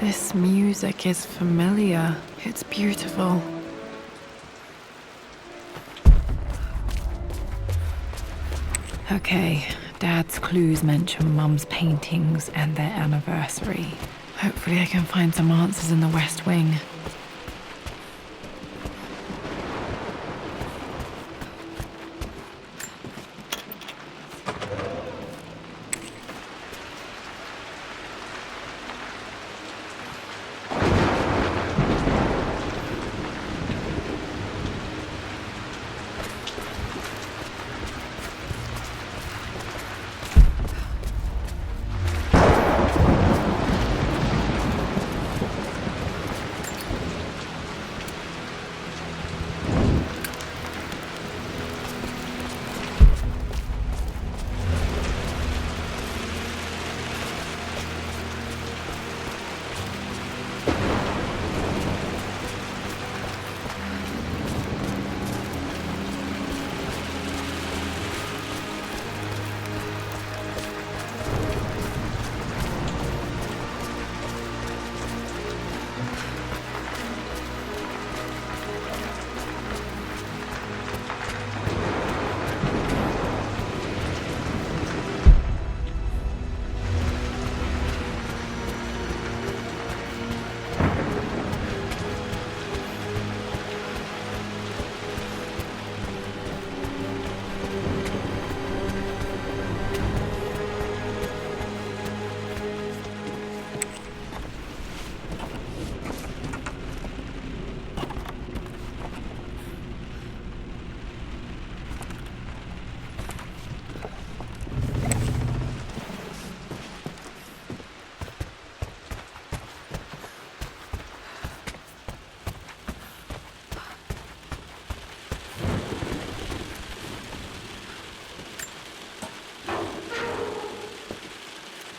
This music is familiar. It's beautiful. Okay, Dad's clues mention Mum's paintings and their anniversary. Hopefully I can find some answers in the West Wing.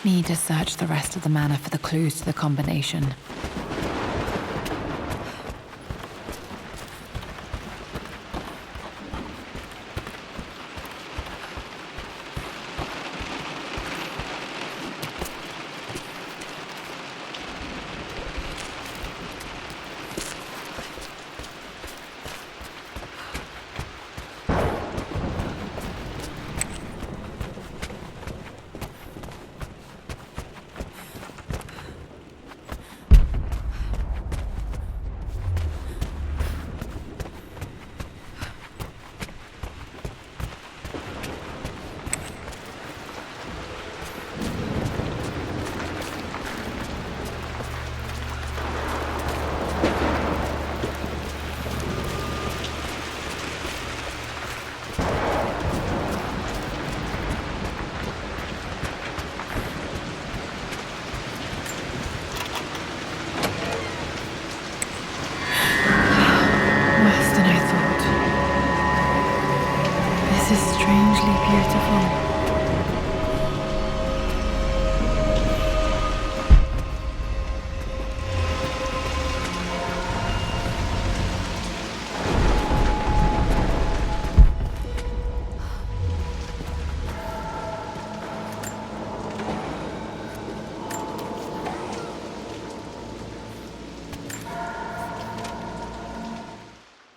Need to search the rest of the manor for the clues to the combination. This is strangely beautiful.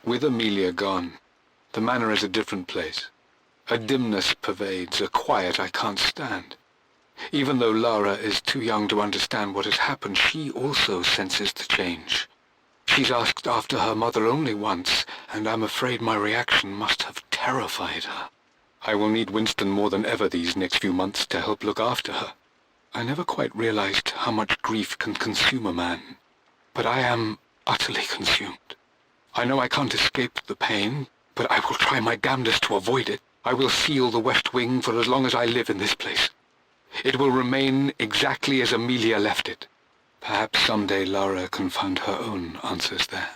With Amelia gone, the manor is a different place. A dimness pervades, a quiet I can't stand. Even though Lara is too young to understand what has happened, she also senses the change. She's asked after her mother only once, and I'm afraid my reaction must have terrified her. I will need Winston more than ever these next few months to help look after her. I never quite realized how much grief can consume a man, but I am utterly consumed. I know I can't escape the pain, but I will try my damnedest to avoid it. I will seal the West Wing for as long as I live in this place. It will remain exactly as Amelia left it. Perhaps someday Lara can find her own answers there.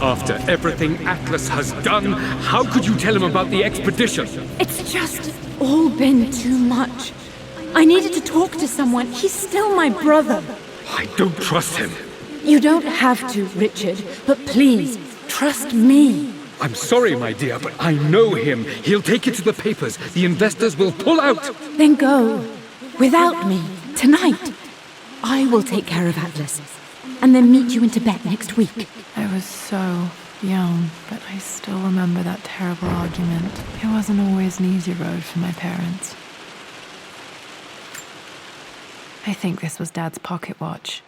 After everything Atlas has done, how could you tell him about the expedition? It's just... all been too much. I needed to talk to someone. He's still my brother. I don't trust him. You don't have to, Richard, but please, trust me. I'm sorry, my dear, but I know him. He'll take it to the papers. The investors will pull out. Then go. Without me. Tonight. I will take care of Atlas. And then meet you in Tibet next week. I was so young, but I still remember that terrible argument. It wasn't always an easy road for my parents. I think this was Dad's pocket watch.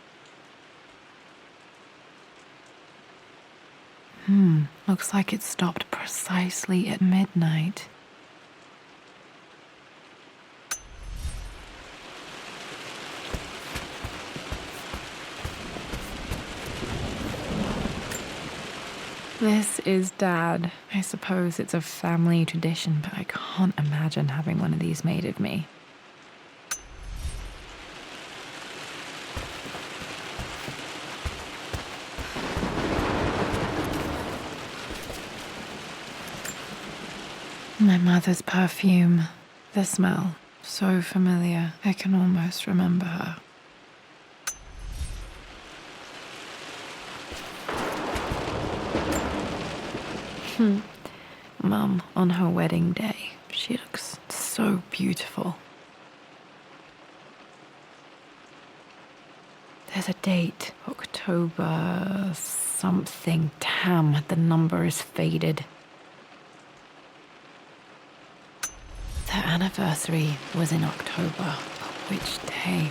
Looks like it stopped precisely at midnight. This is Dad. I suppose it's a family tradition, but I can't imagine having one of these made of me. My mother's perfume. The smell. So familiar. I can almost remember her. Mum, on her wedding day, she looks so beautiful. There's a date, October something. Damn, the number is faded. Their anniversary was in October. But which day?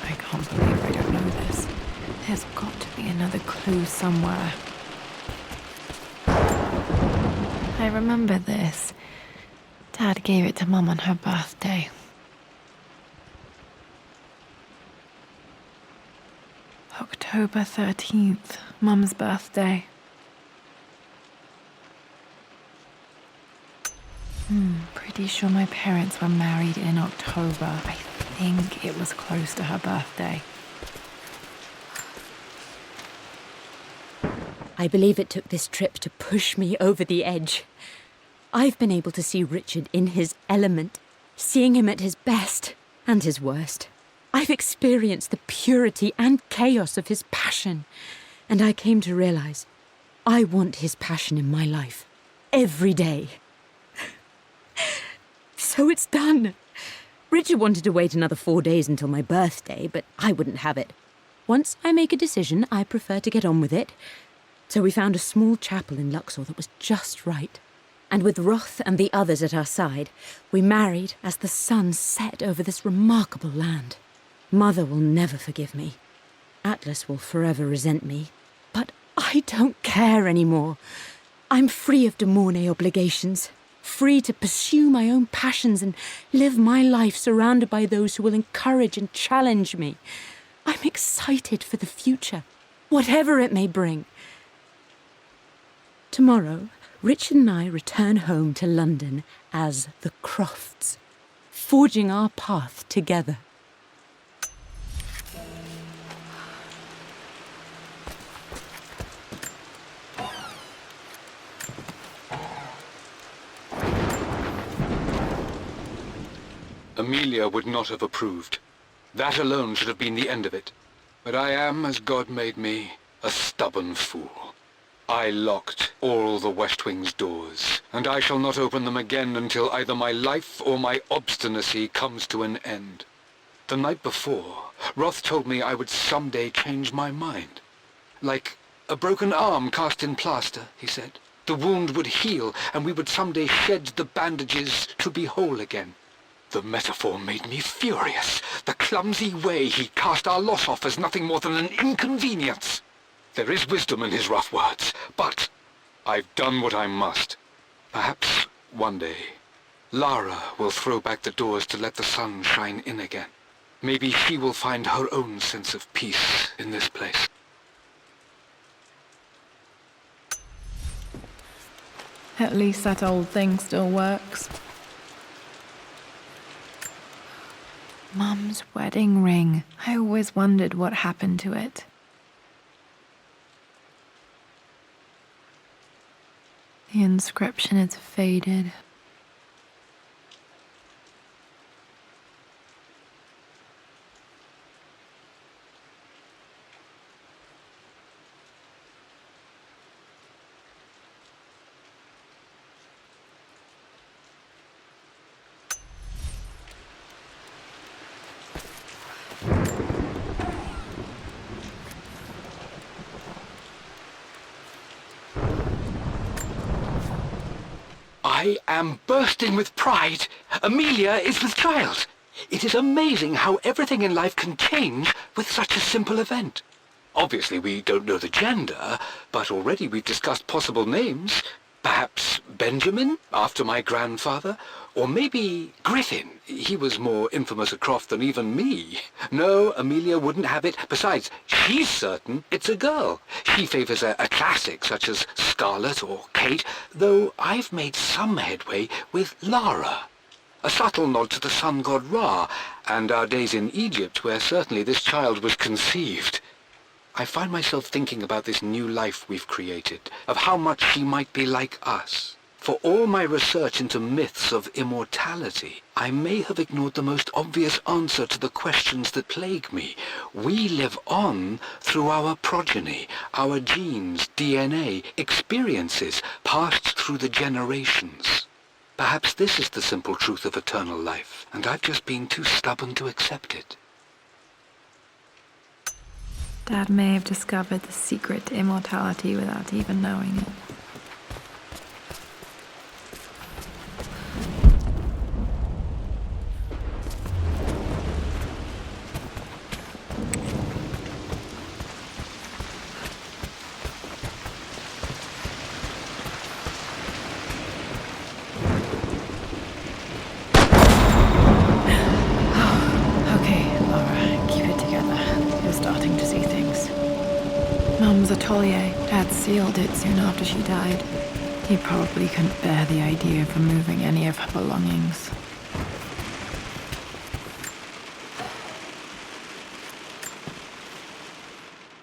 I can't believe I don't know this. There's got to be another clue somewhere. I remember this. Dad gave it to Mum on her birthday. October 13th, Mum's birthday. Pretty sure my parents were married in October. I think it was close to her birthday. I believe it took this trip to push me over the edge. I've been able to see Richard in his element, seeing him at his best and his worst. I've experienced the purity and chaos of his passion, and I came to realize I want his passion in my life every day. So it's done. Richard wanted to wait another 4 days until my birthday, but I wouldn't have it. Once I make a decision, I prefer to get on with it. So we found a small chapel in Luxor that was just right. And with Roth and the others at our side, we married as the sun set over this remarkable land. Mother will never forgive me. Atlas will forever resent me. But I don't care anymore. I'm free of de Mornay obligations, free to pursue my own passions and live my life surrounded by those who will encourage and challenge me. I'm excited for the future, whatever it may bring. Tomorrow, Richard and I return home to London as the Crofts, forging our path together. Amelia would not have approved. That alone should have been the end of it. But I am, as God made me, a stubborn fool. I locked all the West Wing's doors, and I shall not open them again until either my life or my obstinacy comes to an end. The night before, Roth told me I would someday change my mind. Like a broken arm cast in plaster, he said. The wound would heal, and we would someday shed the bandages to be whole again. The metaphor made me furious. The clumsy way he cast our loss off as nothing more than an inconvenience. There is wisdom in his rough words, but I've done what I must. Perhaps one day, Lara will throw back the doors to let the sun shine in again. Maybe she will find her own sense of peace in this place. At least that old thing still works. Mum's wedding ring. I always wondered what happened to it. The inscription is faded. I am bursting with pride. Amelia is with child. It is amazing how everything in life can change with such a simple event. Obviously, we don't know the gender, but already we've discussed possible names. Perhaps Benjamin, after my grandfather, or maybe Griffin. He was more infamous a Croft than even me. No, Amelia wouldn't have it. Besides, she's certain it's a girl. She favours a classic such as Scarlet or Kate, though I've made some headway with Lara. A subtle nod to the sun god Ra, and our days in Egypt, where certainly this child was conceived. I find myself thinking about this new life we've created, of how much she might be like us. For all my research into myths of immortality, I may have ignored the most obvious answer to the questions that plague me. We live on through our progeny, our genes, DNA, experiences passed through the generations. Perhaps this is the simple truth of eternal life, and I've just been too stubborn to accept it. Dad may have discovered the secret to immortality without even knowing it. Starting to see things. Mum's atelier. Dad sealed it soon after she died. He probably couldn't bear the idea of removing any of her belongings.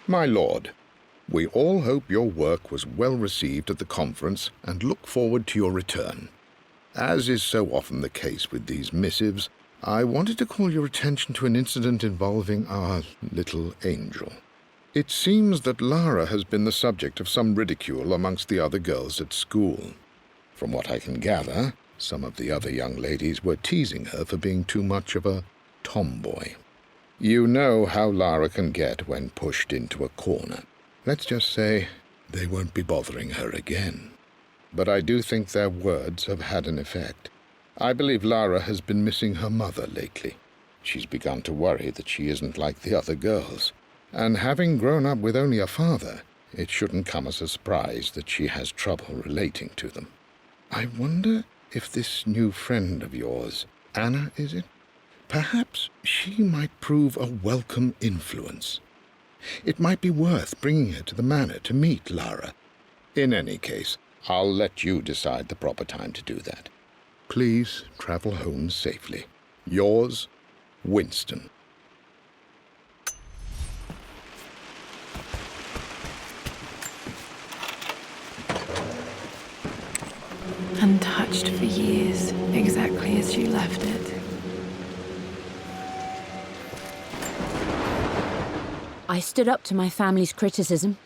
My lord, we all hope your work was well received at the conference and look forward to your return. As is so often the case with these missives, I wanted to call your attention to an incident involving our little angel. It seems that Lara has been the subject of some ridicule amongst the other girls at school. From what I can gather, some of the other young ladies were teasing her for being too much of a tomboy. You know how Lara can get when pushed into a corner. Let's just say they won't be bothering her again. But I do think their words have had an effect. I believe Lara has been missing her mother lately. She's begun to worry that she isn't like the other girls. And having grown up with only a father, it shouldn't come as a surprise that she has trouble relating to them. I wonder if this new friend of yours, Anna, is it? Perhaps she might prove a welcome influence. It might be worth bringing her to the manor to meet Lara. In any case, I'll let you decide the proper time to do that. Please travel home safely. Yours, Winston. Untouched for years, exactly as she left it. I stood up to my family's criticism,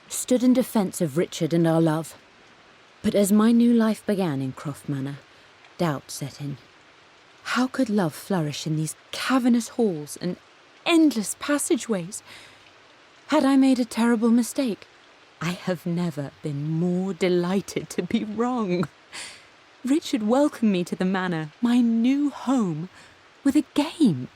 stood in defense of Richard and our love. But as my new life began in Croft Manor, doubt set in. How could love flourish in these cavernous halls and endless passageways? Had I made a terrible mistake? I have never been more delighted to be wrong. Richard welcomed me to the manor, my new home, with a game.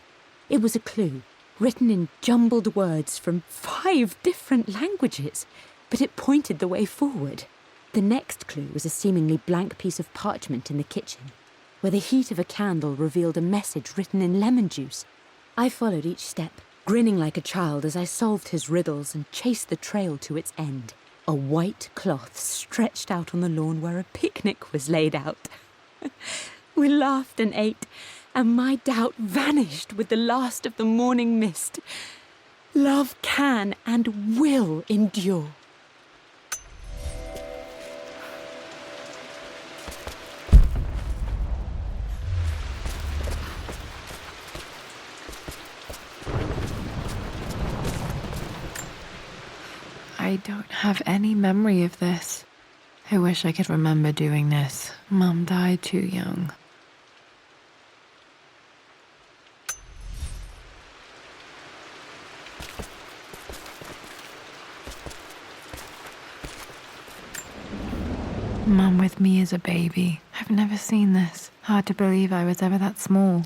It was a clue, written in jumbled words from 5 different languages, but it pointed the way forward. The next clue was a seemingly blank piece of parchment in the kitchen, where the heat of a candle revealed a message written in lemon juice. I followed each step, grinning like a child as I solved his riddles and chased the trail to its end. A white cloth stretched out on the lawn where a picnic was laid out. We laughed and ate, and my doubt vanished with the last of the morning mist. Love can and will endure. I don't have any memory of this. I wish I could remember doing this. Mum died too young. Mum with me as a baby, I've never seen this. Hard to believe I was ever that small.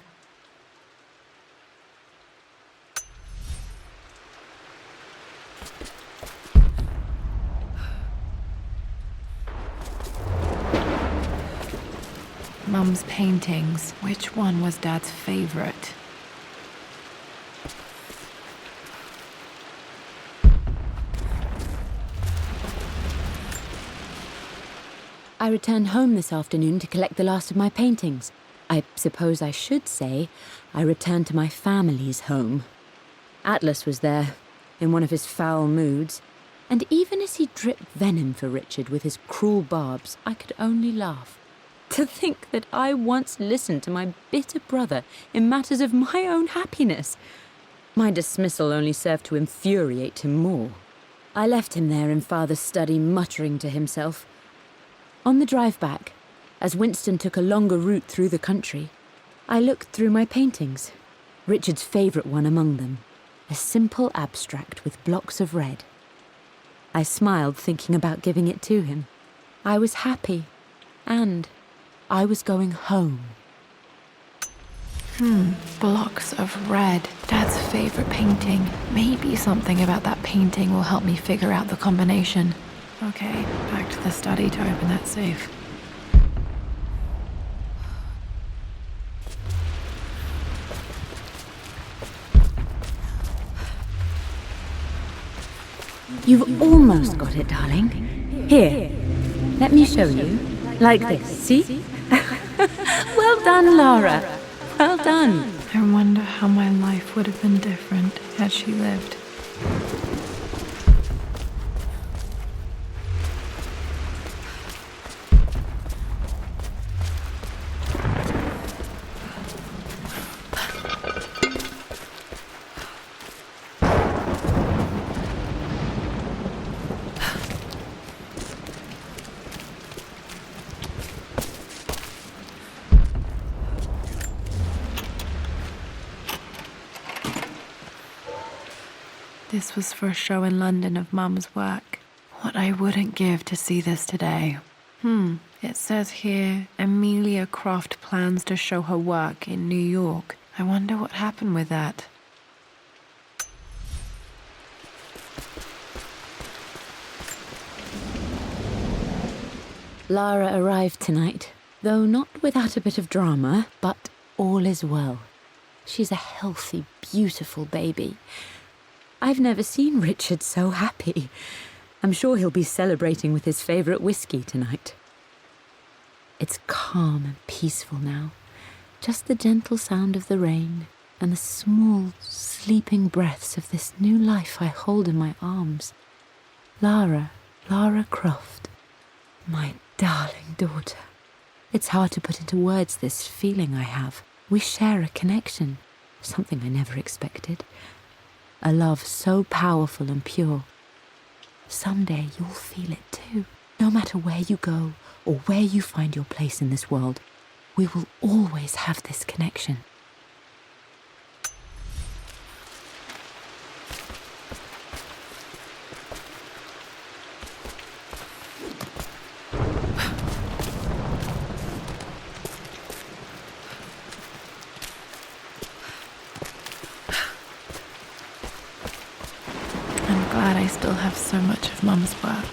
Mum's paintings. Which one was Dad's favorite? I returned home this afternoon to collect the last of my paintings. I suppose I should say I returned to my family's home. Atlas was there, in one of his foul moods, and even as he dripped venom for Richard with his cruel barbs, I could only laugh. To think that I once listened to my bitter brother in matters of my own happiness. My dismissal only served to infuriate him more. I left him there in Father's study, muttering to himself. On the drive back, as Winston took a longer route through the country, I looked through my paintings, Richard's favourite one among them, a simple abstract with blocks of red. I smiled, thinking about giving it to him. I was happy, and I was going home. Blocks of red. Dad's favorite painting. Maybe something about that painting will help me figure out the combination. Okay, back to the study to open that safe. You've almost got it, darling. Here, let me show you. Like this, see? Well done, Lara. Well done. I wonder how my life would have been different had she lived. This was for a show in London of Mum's work. What I wouldn't give to see this today. It says here, Amelia Croft plans to show her work in New York. I wonder what happened with that. Lara arrived tonight, though not without a bit of drama, but all is well. She's a healthy, beautiful baby. I've never seen Richard so happy. I'm sure he'll be celebrating with his favourite whiskey tonight. It's calm and peaceful now. Just the gentle sound of the rain and the small, sleeping breaths of this new life I hold in my arms. Lara Croft, my darling daughter. It's hard to put into words this feeling I have. We share a connection, something I never expected. A love so powerful and pure. Someday you'll feel it too. No matter where you go or where you find your place in this world, we will always have this connection. I'm glad I still have so much of Mum's work.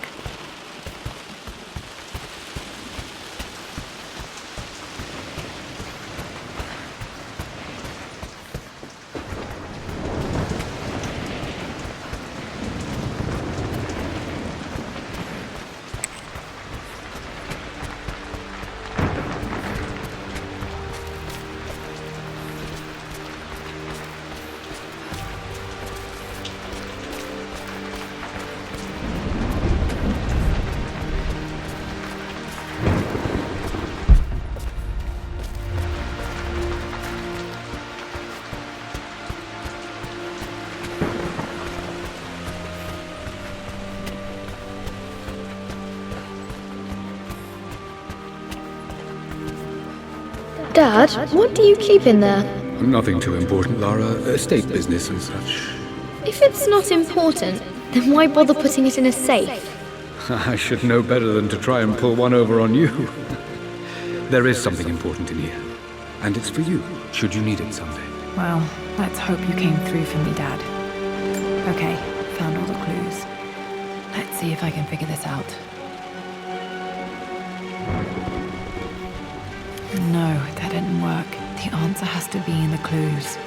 Dad, what do you keep in there? Nothing too important, Lara. Estate business and such. If it's not important, then why bother putting it in a safe? I should know better than to try and pull one over on you. There is something important in here. And it's for you, should you need it someday. Well, let's hope you came through for me, Dad. Okay, found all the clues. Let's see if I can figure this out. No, that didn't work. The answer has to be in the clues.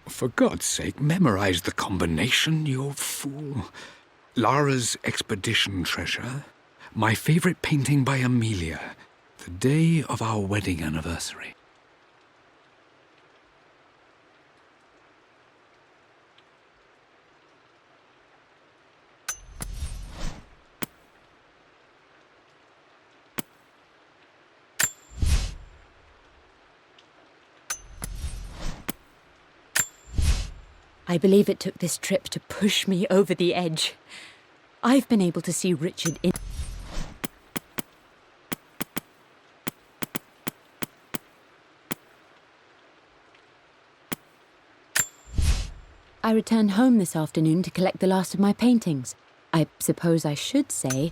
For God's sake, memorize the combination, you fool. Lara's expedition treasure, my favorite painting by Amelia, the day of our wedding anniversary. I believe it took this trip to push me over the edge. I've been able to see Richard in... I returned home this afternoon to collect the last of my paintings. I suppose I should say...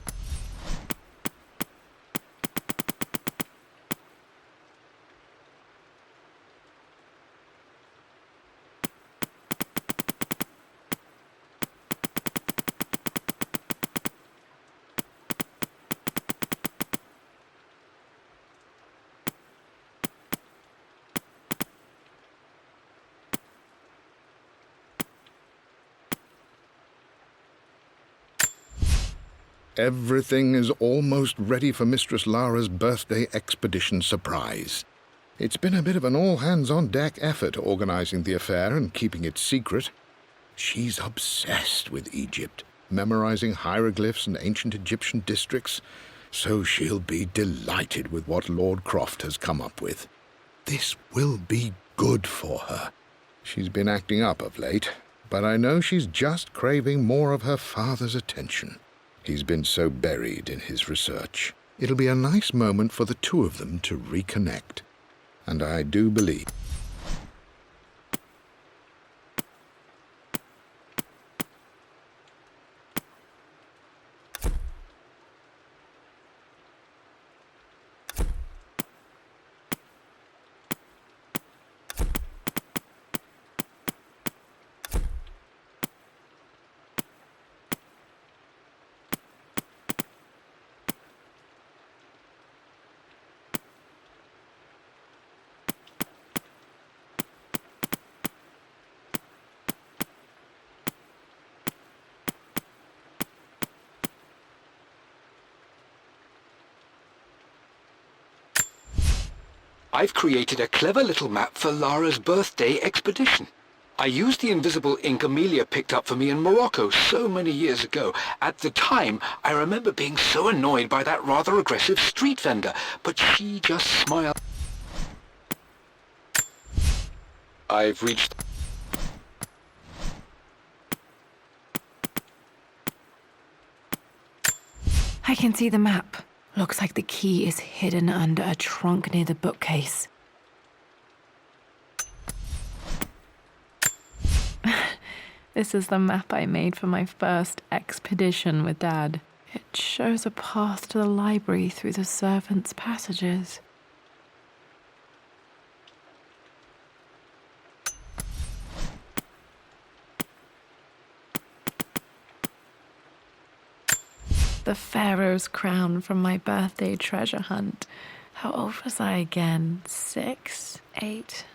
Everything is almost ready for Mistress Lara's birthday expedition surprise. It's been a bit of an all-hands-on-deck effort organizing the affair and keeping it secret. She's obsessed with Egypt, memorizing hieroglyphs and ancient Egyptian districts, so she'll be delighted with what Lord Croft has come up with. This will be good for her. She's been acting up of late, but I know she's just craving more of her father's attention. He's been so buried in his research. It'll be a nice moment for the two of them to reconnect. And I do believe... I've created a clever little map for Lara's birthday expedition. I used the invisible ink Amelia picked up for me in Morocco so many years ago. At the time, I remember being so annoyed by that rather aggressive street vendor, but she just smiled. I've reached... I can see the map. Looks like the key is hidden under a trunk near the bookcase. This is the map I made for my first expedition with Dad. It shows a path to the library through the servants' passages. The Pharaoh's crown from my birthday treasure hunt. How old was I again? 6, 8?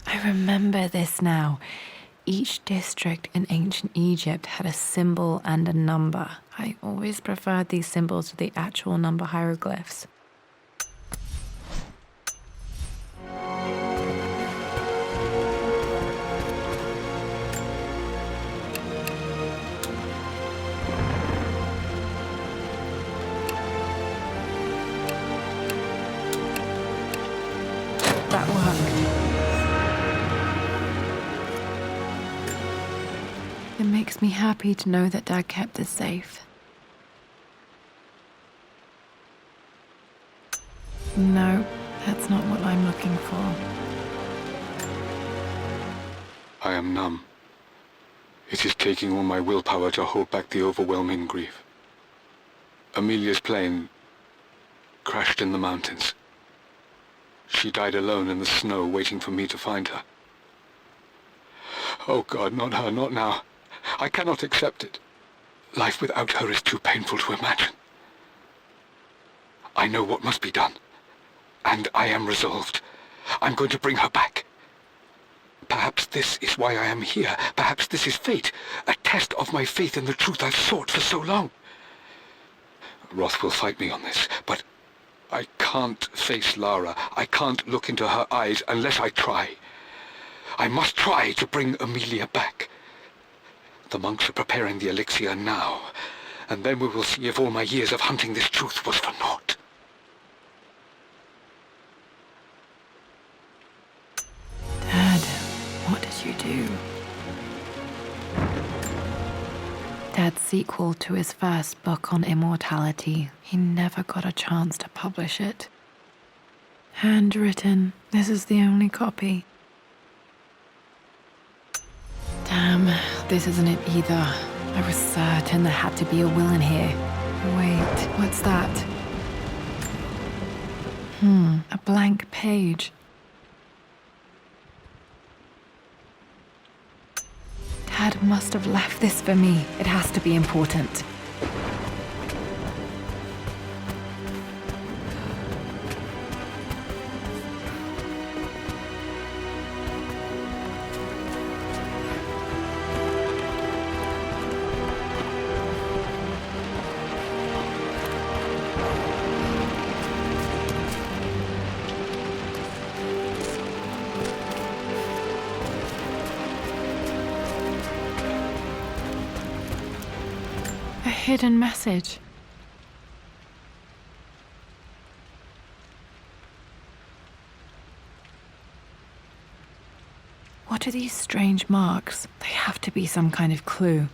I remember this now. Each district in ancient Egypt had a symbol and a number. I always preferred these symbols to the actual number hieroglyphs. That worked. makes me happy to know that Dad kept this safe. No, that's not what I'm looking for. I am numb. It is taking all my willpower to hold back the overwhelming grief. Amelia's plane crashed in the mountains. She died alone in the snow, waiting for me to find her. Oh God, not her, not now. I cannot accept it. Life without her is too painful to imagine. I know what must be done, and I am resolved. I'm going to bring her back. Perhaps this is why I am here. Perhaps this is fate, a test of my faith in the truth I've sought for so long. Roth will fight me on this, but I can't face Lara. I can't look into her eyes unless I try. I must try to bring Amelia back. The monks are preparing the elixir now, and then we will see if all my years of hunting this truth was for naught. Dad, what did you do? Dad's sequel to his first book on immortality. He never got a chance to publish it. Handwritten. This is the only copy. Damn, this isn't it either. I was certain there had to be a will in here. Wait, what's that? A blank page. Dad must have left this for me. It has to be important. A hidden message. What are these strange marks? They have to be some kind of clue.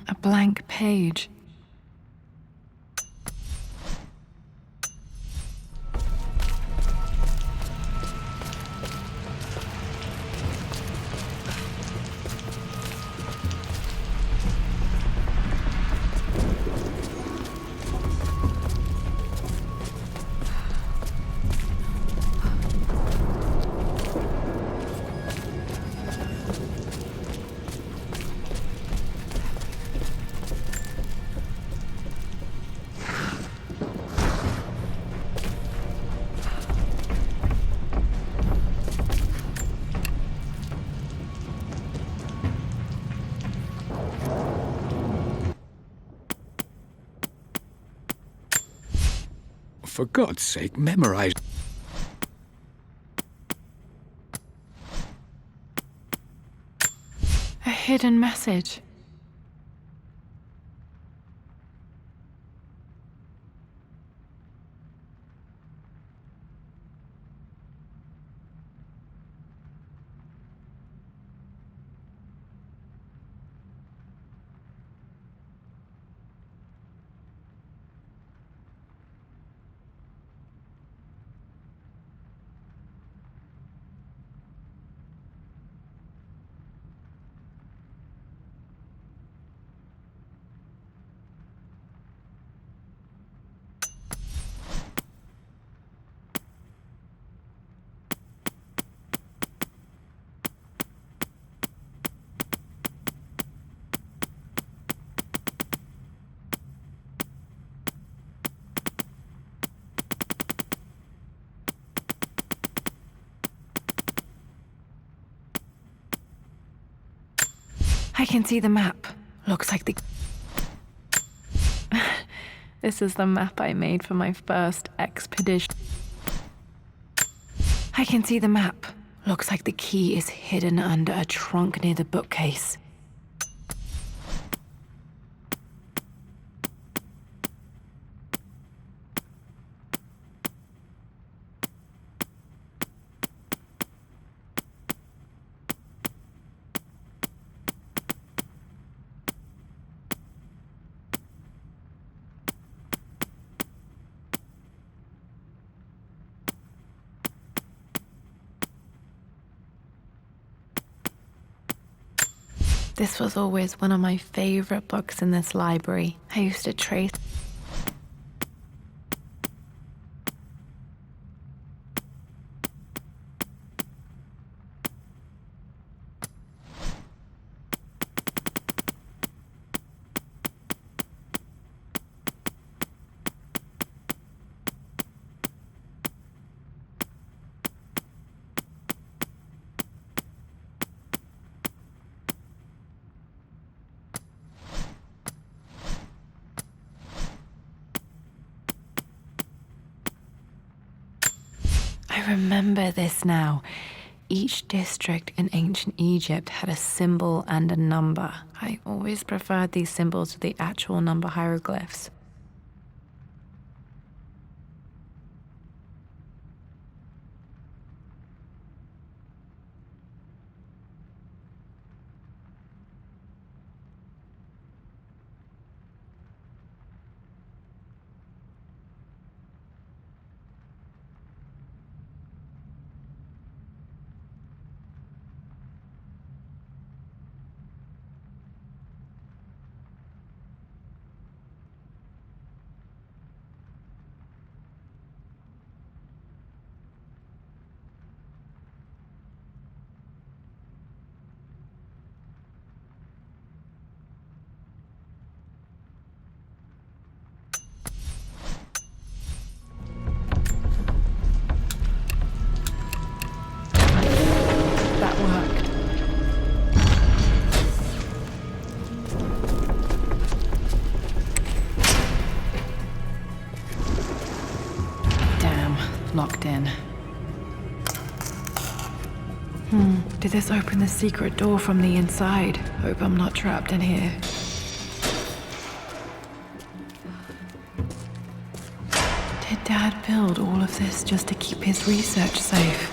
A blank page. for God's sake, memorize. A hidden message. I can see the map. Looks like the... This is the map I made for my first expedition. I can see the map. Looks like the key is hidden under a trunk near the bookcase. This was always one of my favorite books in this library. I used to trace... I remember this now. Each district in ancient Egypt had a symbol and a number. I always preferred these symbols to the actual number hieroglyphs. That worked. Damn, locked in. Did this open the secret door from the inside? Hope I'm not trapped in here. Did Dad build all of this just to keep his research safe?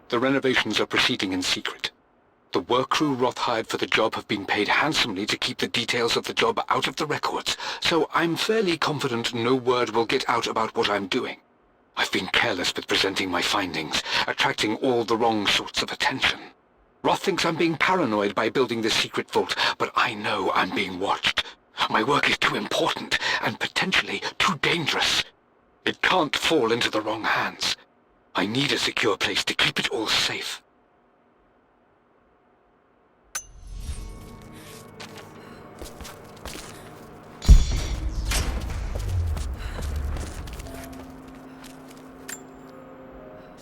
The renovations are proceeding in secret. The work crew Roth hired for the job have been paid handsomely to keep the details of the job out of the records, so I'm fairly confident no word will get out about what I'm doing. I've been careless with presenting my findings, attracting all the wrong sorts of attention. Roth thinks I'm being paranoid by building this secret vault, but I know I'm being watched. My work is too important and potentially too dangerous. It can't fall into the wrong hands. I need a secure place to keep it all safe.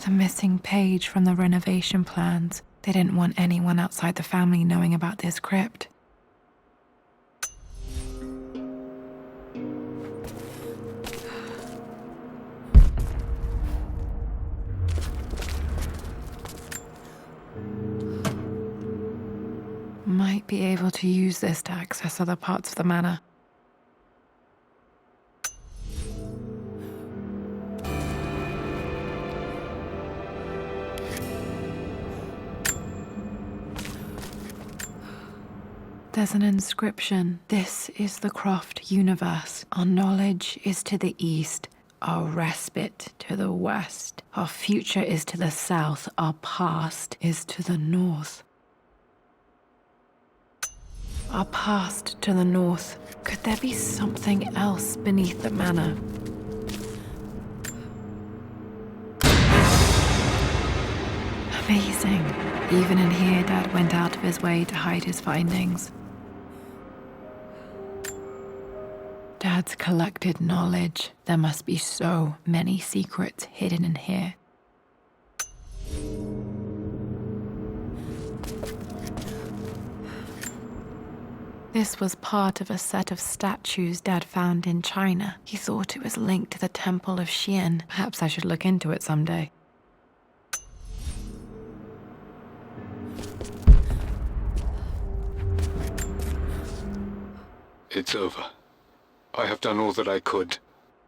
a missing page from the renovation plans. They didn't want anyone outside the family knowing about this crypt. Might be able to use this to access other parts of the manor. There's an inscription. This is the Croft universe. Our knowledge is to the east, our respite to the west. Our future is to the south, our past is to the north. Our past to the north. Could there be something else beneath the manor? Amazing. Even in here, Dad went out of his way to hide his findings. Dad's collected knowledge. There must be so many secrets hidden in here. This was part of a set of statues Dad found in China. He thought it was linked to the Temple of Xian. Perhaps I should look into it someday. It's over. I have done all that I could,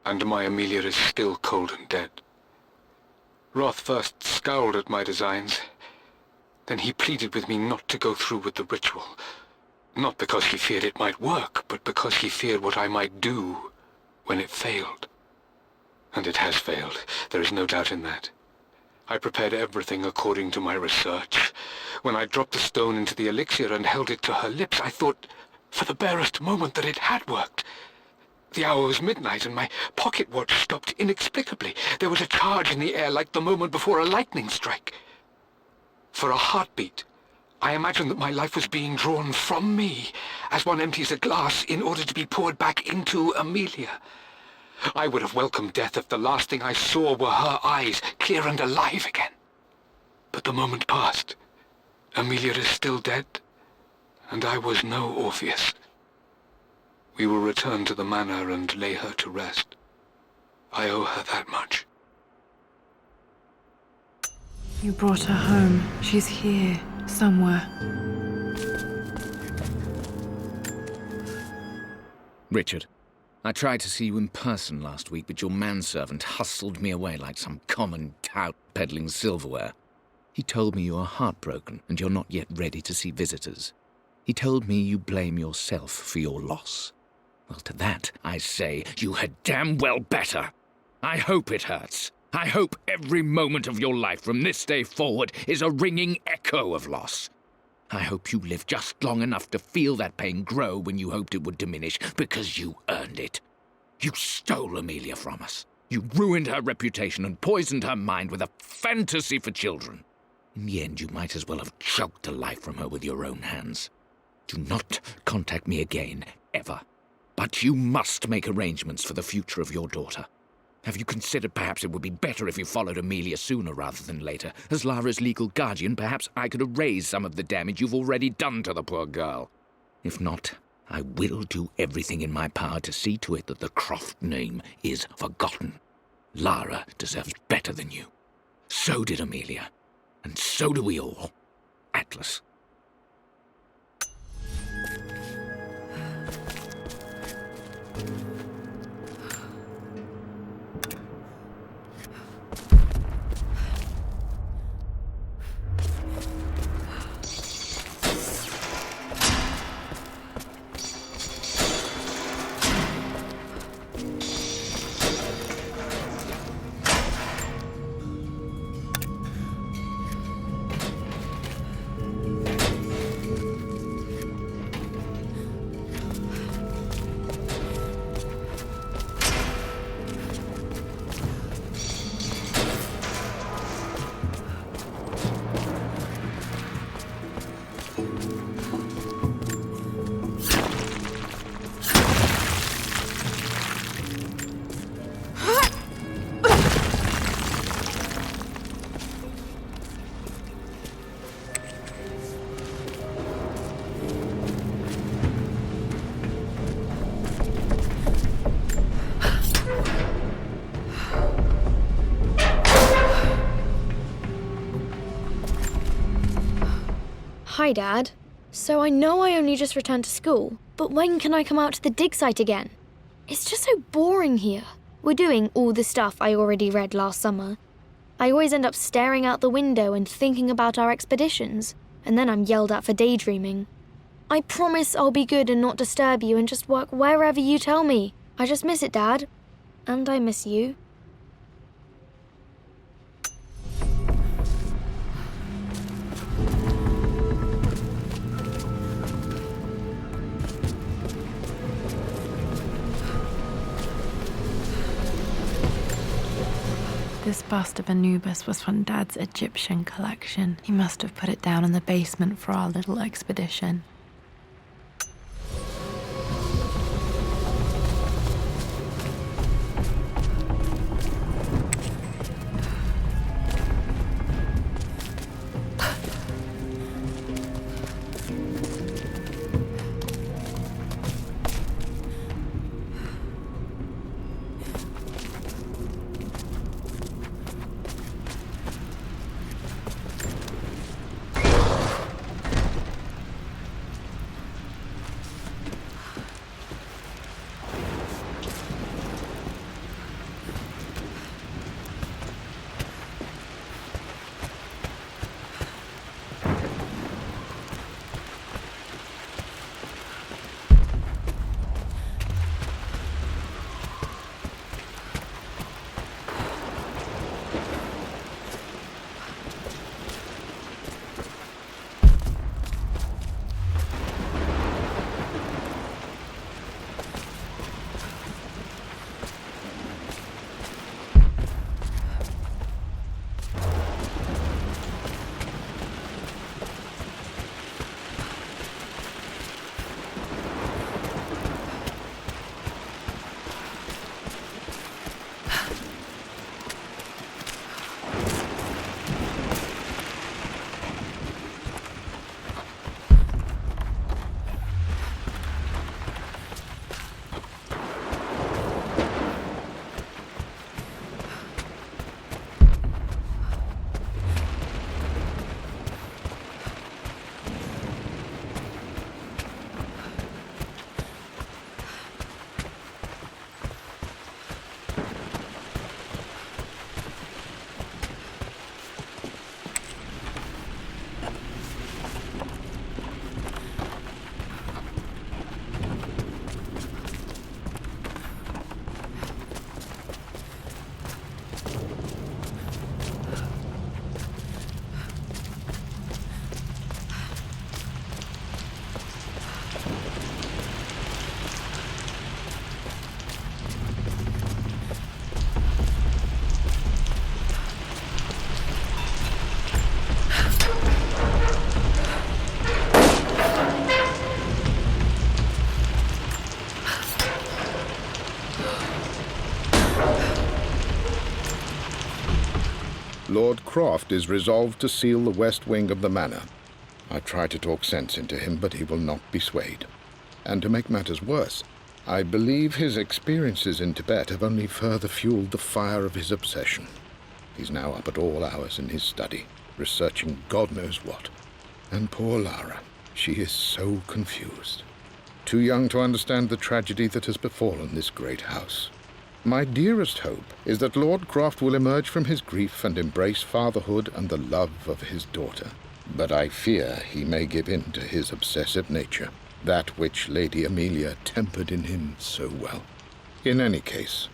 and my Amelia is still cold and dead. Roth first scowled at my designs. Then he pleaded with me not to go through with the ritual. Not because he feared it might work, but because he feared what I might do when it failed. And it has failed. There is no doubt in that. I prepared everything according to my research. When I dropped the stone into the elixir and held it to her lips, I thought for the barest moment that it had worked. The hour was midnight and my pocket watch stopped inexplicably. There was a charge in the air like the moment before a lightning strike. For a heartbeat, I imagined that my life was being drawn from me as one empties a glass in order to be poured back into Amelia. I would have welcomed death if the last thing I saw were her eyes, clear and alive again. But the moment passed. Amelia is still dead, and I was no Orpheus. We will return to the manor and lay her to rest. I owe her that much. You brought her home. She's here, somewhere. Richard, I tried to see you in person last week, but your manservant hustled me away like some common tout peddling silverware. He told me you are heartbroken and you're not yet ready to see visitors. He told me you blame yourself for your loss. Well, to that, I say, you had damn well better. I hope it hurts. I hope every moment of your life from this day forward is a ringing echo of loss. I hope you live just long enough to feel that pain grow when you hoped it would diminish, because you earned it. You stole Amelia from us. You ruined her reputation and poisoned her mind with a fantasy for children. In the end, you might as well have choked the life from her with your own hands. Do not contact me again, ever. But you must make arrangements for the future of your daughter. Have you considered perhaps it would be better if you followed Amelia sooner rather than later? As Lara's legal guardian, perhaps I could erase some of the damage you've already done to the poor girl. If not, I will do everything in my power to see to it that the Croft name is forgotten. Lara deserves better than you. So did Amelia. And so do we all. Atlas. Hi, Dad. So I know I only just returned to school, but when can I come out to the dig site again? It's just so boring here. We're doing all the stuff I already read last summer. I always end up staring out the window and thinking about our expeditions, and then I'm yelled at for daydreaming. I promise I'll be good and not disturb you and just work wherever you tell me. I just miss it, Dad. And I miss you. This bust of Anubis was from Dad's Egyptian collection. He must have put it down in the basement for our little expedition. Lord Croft is resolved to seal the west wing of the manor. I try to talk sense into him, but he will not be swayed. And to make matters worse, I believe his experiences in Tibet have only further fueled the fire of his obsession. He's now up at all hours in his study, researching God knows what. And poor Lara, she is so confused. Too young to understand the tragedy that has befallen this great house. My dearest hope is that Lord Croft will emerge from his grief and embrace fatherhood and the love of his daughter. But I fear he may give in to his obsessive nature, that which Lady Amelia tempered in him so well. In any case,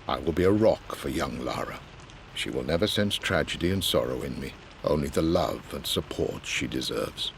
I will be a rock for young Lara. She will never sense tragedy and sorrow in me, only the love and support she deserves.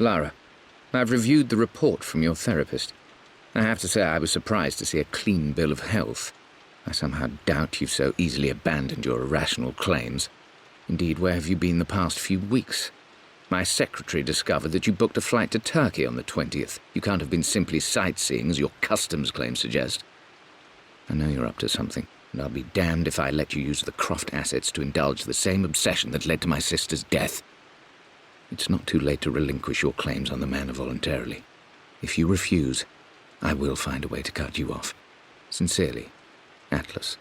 Lara, I've reviewed the report from your therapist. I have to say I was surprised to see a clean bill of health. I somehow doubt you've so easily abandoned your irrational claims. Indeed, where have you been the past few weeks? My secretary discovered that you booked a flight to Turkey on the 20th. You can't have been simply sightseeing, as your customs claims suggest. I know you're up to something, and I'll be damned if I let you use the Croft assets to indulge the same obsession that led to my sister's death. It's not too late to relinquish your claims on the manor voluntarily. If you refuse, I will find a way to cut you off. Sincerely, Atlas.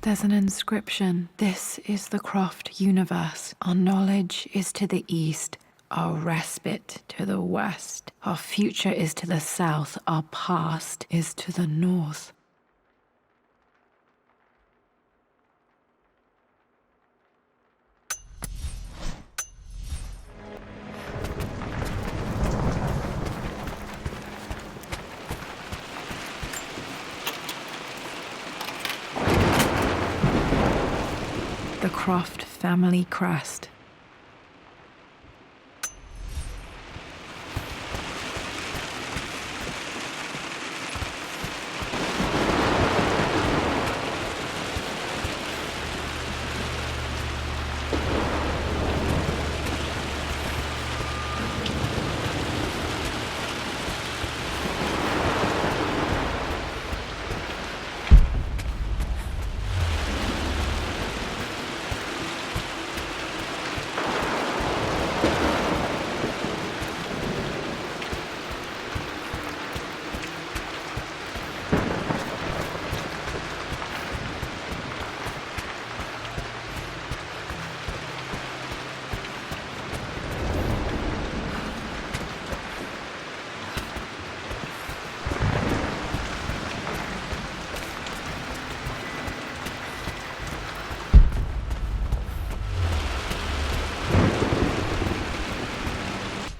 There's an inscription. This is the Croft universe. Our knowledge is to the east, our respite to the west. Our future is to the south, our past is to the north. The Croft family crest.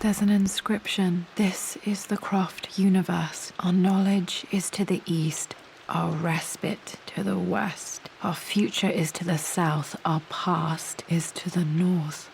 There's an inscription. This is the Croft universe. Our knowledge is to the east, our respite to the west. Our future is to the south, our past is to the north.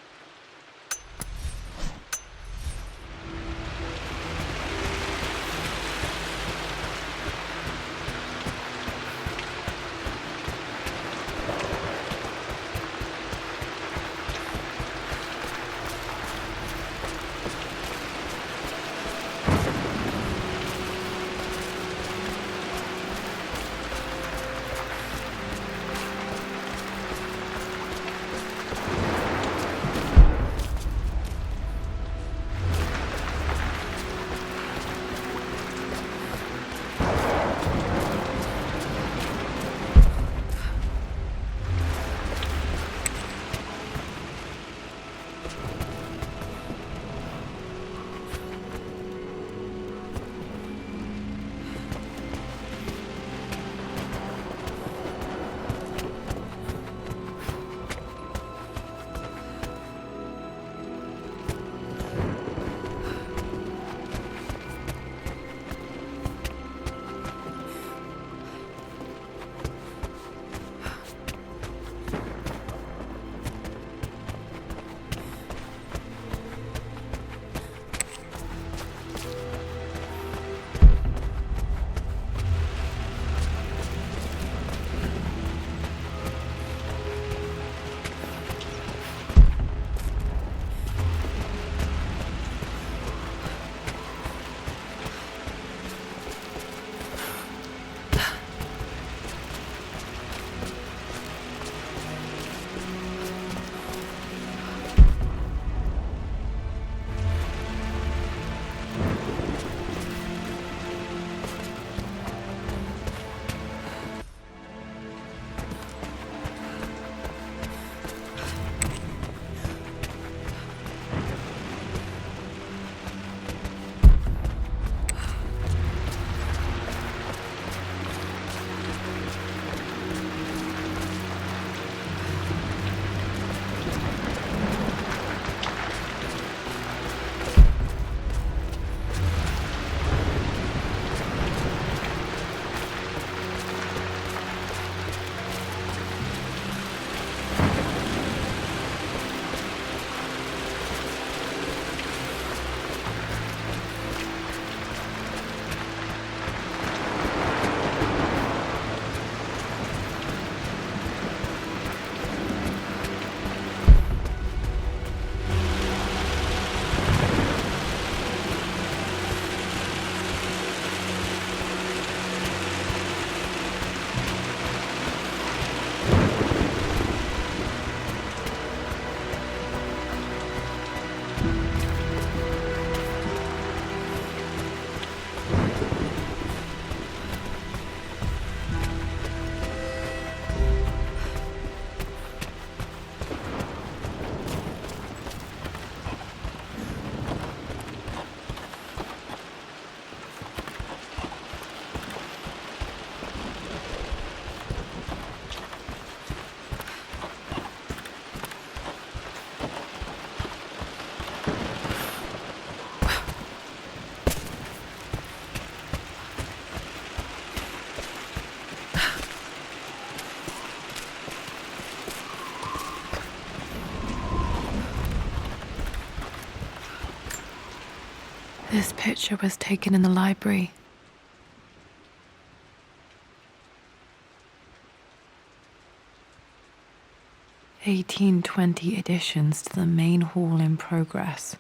This picture was taken in the library. "1820 additions to the main hall in progress."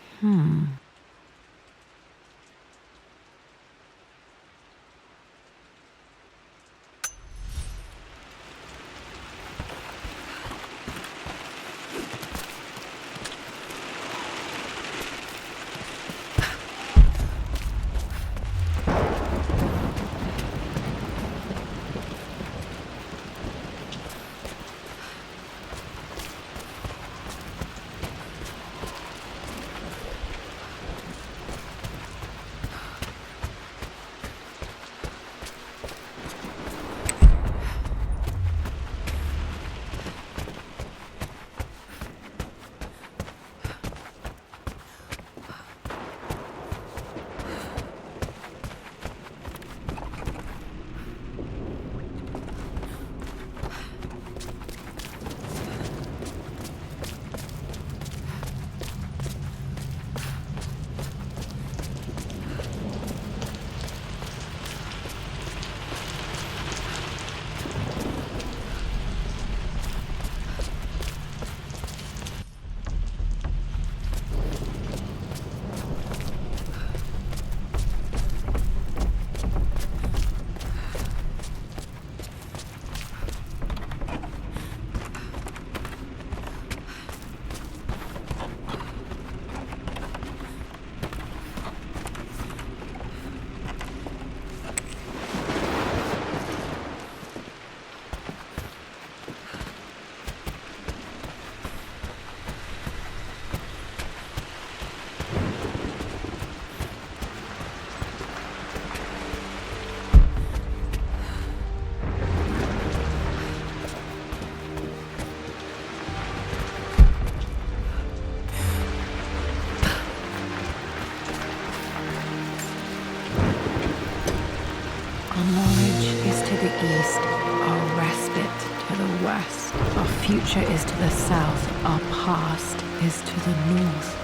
Our knowledge is to the east, our respite to the west. Our future is to the south, our past is to the north.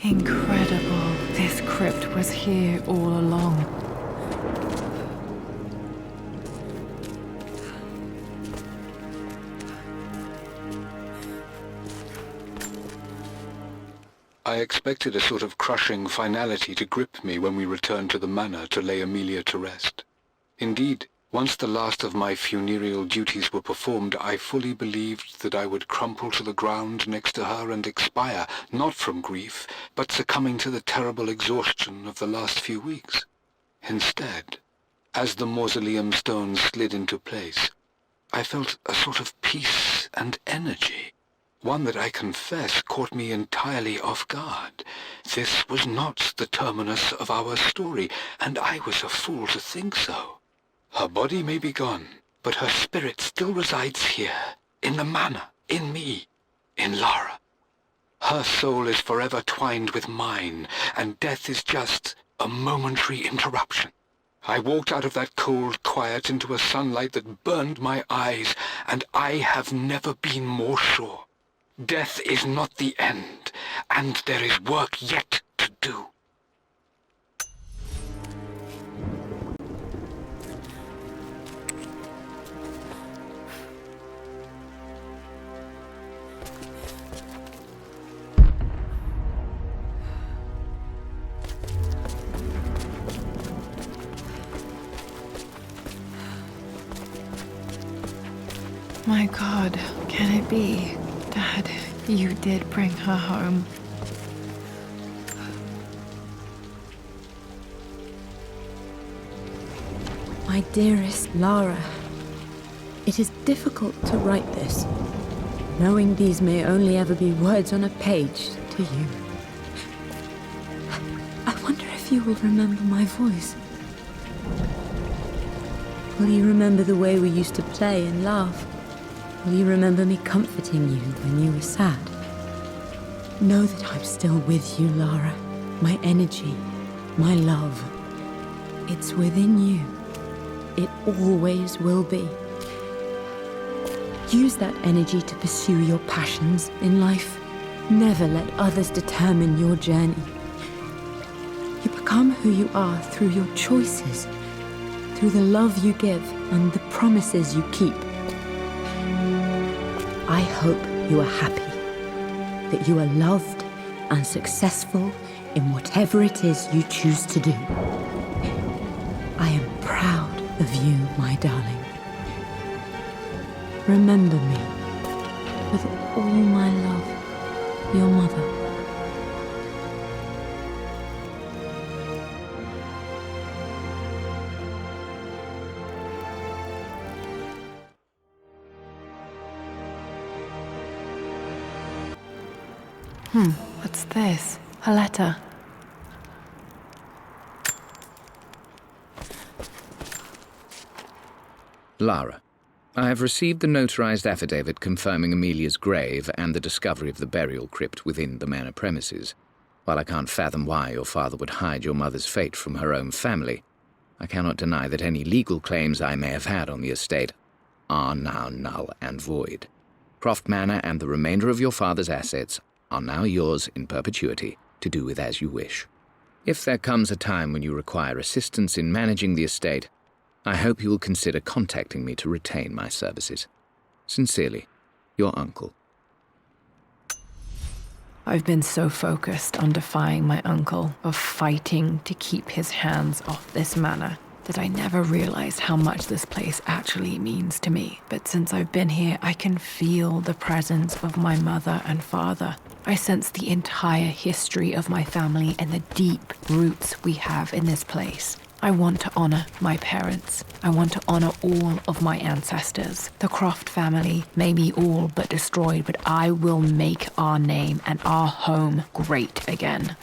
Incredible. This crypt was here all along. I expected a sort of crushing finality to grip me when we returned to the manor to lay Amelia to rest. Indeed, once the last of my funereal duties were performed, I fully believed that I would crumple to the ground next to her and expire, not from grief, but succumbing to the terrible exhaustion of the last few weeks. Instead, as the mausoleum stones slid into place, I felt a sort of peace and energy, one that I confess caught me entirely off guard. This was not the terminus of our story, and I was a fool to think so. Her body may be gone, but her spirit still resides here, in the manor, in me, in Lara. Her soul is forever twined with mine, and death is just a momentary interruption. I walked out of that cold quiet into a sunlight that burned my eyes, and I have never been more sure. Death is not the end, and there is work yet to do. My God, can it be? Dad, you did bring her home. My dearest Lara, it is difficult to write this, knowing these may only ever be words on a page to you. I wonder if you will remember my voice. Will you remember the way we used to play and laugh? Will you remember me comforting you when you were sad? Know that I'm still with you, Lara. My energy, my love. It's within you. It always will be. Use that energy to pursue your passions in life. Never let others determine your journey. You become who you are through your choices, through the love you give and the promises you keep. I hope you are happy, that you are loved and successful in whatever it is you choose to do. I am proud of you, my darling. Remember me with all my love, your mother. What's this? A letter. Lara, I have received the notarized affidavit confirming Amelia's grave and the discovery of the burial crypt within the manor premises. While I can't fathom why your father would hide your mother's fate from her own family, I cannot deny that any legal claims I may have had on the estate are now null and void. Croft Manor and the remainder of your father's assets are now yours in perpetuity to do with as you wish. If there comes a time when you require assistance in managing the estate, I hope you will consider contacting me to retain my services. Sincerely, your uncle. I've been so focused on defying my uncle, of fighting to keep his hands off this manor, that I never realized how much this place actually means to me. But since I've been here, I can feel the presence of my mother and father. I sense the entire history of my family and the deep roots we have in this place. I want to honor my parents. I want to honor all of my ancestors. The Croft family may be all but destroyed, but I will make our name and our home great again.